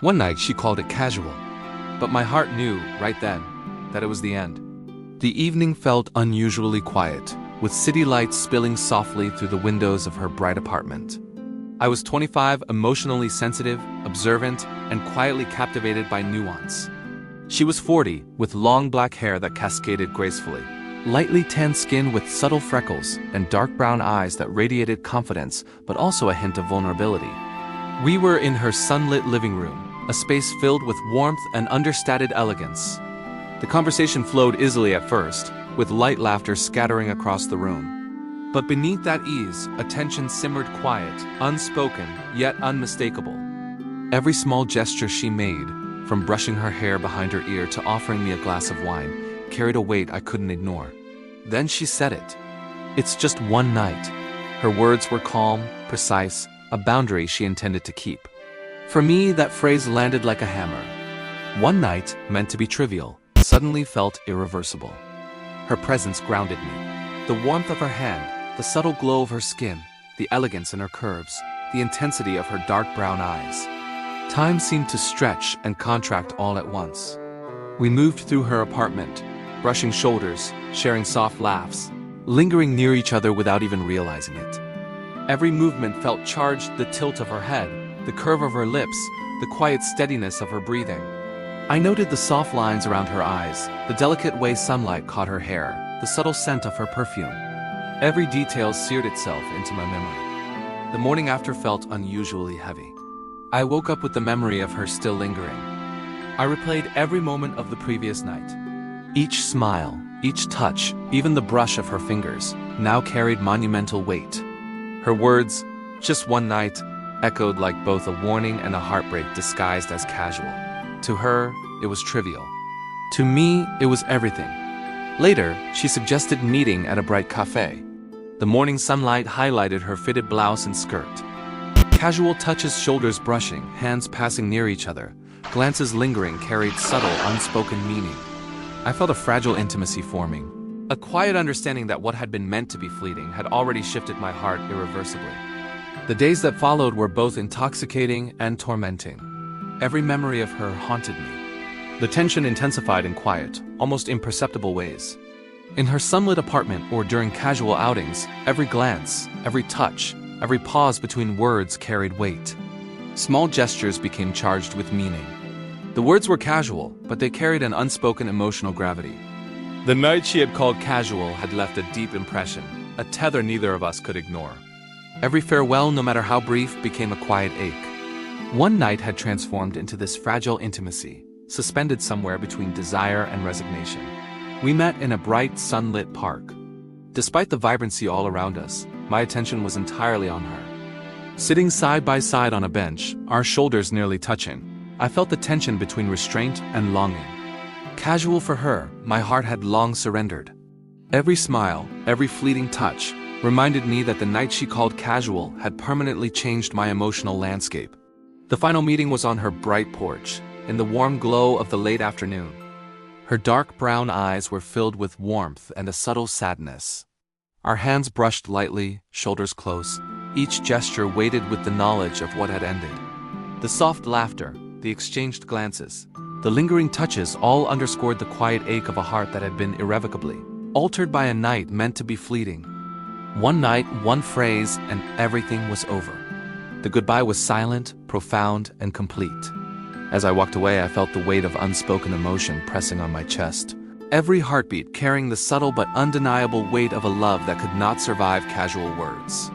One night she called it casual, but my heart knew, right then, that it was the end. The evening felt unusually quiet, with city lights spilling softly through the windows of her bright apartment. I was 25, emotionally sensitive, observant, and quietly captivated by nuance. She was 40, with long black hair that cascaded gracefully, lightly tanned skin with subtle freckles, and dark brown eyes that radiated confidence but also a hint of vulnerability. We were in her sunlit living room, a space filled with warmth and understated elegance. The conversation flowed easily at first, with light laughter scattering across the room. But beneath that ease, a tension simmered quiet, unspoken, yet unmistakable. Every small gesture she made, from brushing her hair behind her ear to offering me a glass of wine, carried a weight I couldn't ignore. Then she said it. "It's just one night." Her words were calm, precise, a boundary she intended to keep. For me, that phrase landed like a hammer. One night, meant to be trivial, suddenly felt irreversible. Her presence grounded me. The warmth of her hand, the subtle glow of her skin, the elegance in her curves, the intensity of her dark brown eyes. Time seemed to stretch and contract all at once. We moved through her apartment, brushing shoulders, sharing soft laughs, lingering near each other without even realizing it. Every movement felt charged, the tilt of her head, the curve of her lips, the quiet steadiness of her breathing. I noted the soft lines around her eyes, the delicate way sunlight caught her hair, the subtle scent of her perfume. Every detail seared itself into my memory. The morning after felt unusually heavy. I woke up with the memory of her still lingering. I replayed every moment of the previous night. Each smile, each touch, even the brush of her fingers, now carried monumental weight. Her words, "just one night," echoed like both a warning and a heartbreak disguised as casual. To her, it was trivial. To me, it was everything. Later, she suggested meeting at a bright cafe. The morning sunlight highlighted her fitted blouse and skirt. Casual touches, shoulders brushing, hands passing near each other, glances lingering carried subtle, unspoken meaning. I felt a fragile intimacy forming, a quiet understanding that what had been meant to be fleeting had already shifted my heart irreversibly. The days that followed were both intoxicating and tormenting. Every memory of her haunted me. The tension intensified in quiet, almost imperceptible ways. In her sunlit apartment or during casual outings, every glance, every touch, every pause between words carried weight. Small gestures became charged with meaning. The words were casual, but they carried an unspoken emotional gravity. The night she had called casual had left a deep impression, a tether neither of us could ignore. Every farewell, no matter how brief, became a quiet ache. One night had transformed into this fragile intimacy, suspended somewhere between desire and resignation. We met in a bright, sunlit park. Despite the vibrancy all around us, my attention was entirely on her. Sitting side by side on a bench, our shoulders nearly touching, I felt the tension between restraint and longing. Casual for her, my heart had long surrendered. Every smile, every fleeting touch, reminded me that the night she called casual had permanently changed my emotional landscape. The final meeting was on her bright porch, in the warm glow of the late afternoon. Her dark brown eyes were filled with warmth and a subtle sadness. Our hands brushed lightly, shoulders close, each gesture weighted with the knowledge of what had ended. The soft laughter, the exchanged glances, the lingering touches all underscored the quiet ache of a heart that had been irrevocably altered by a night meant to be fleeting. One night, one phrase, and everything was over. The goodbye was silent, profound, and complete. As I walked away, I felt the weight of unspoken emotion pressing on my chest. Every heartbeat carrying the subtle but undeniable weight of a love that could not survive casual words.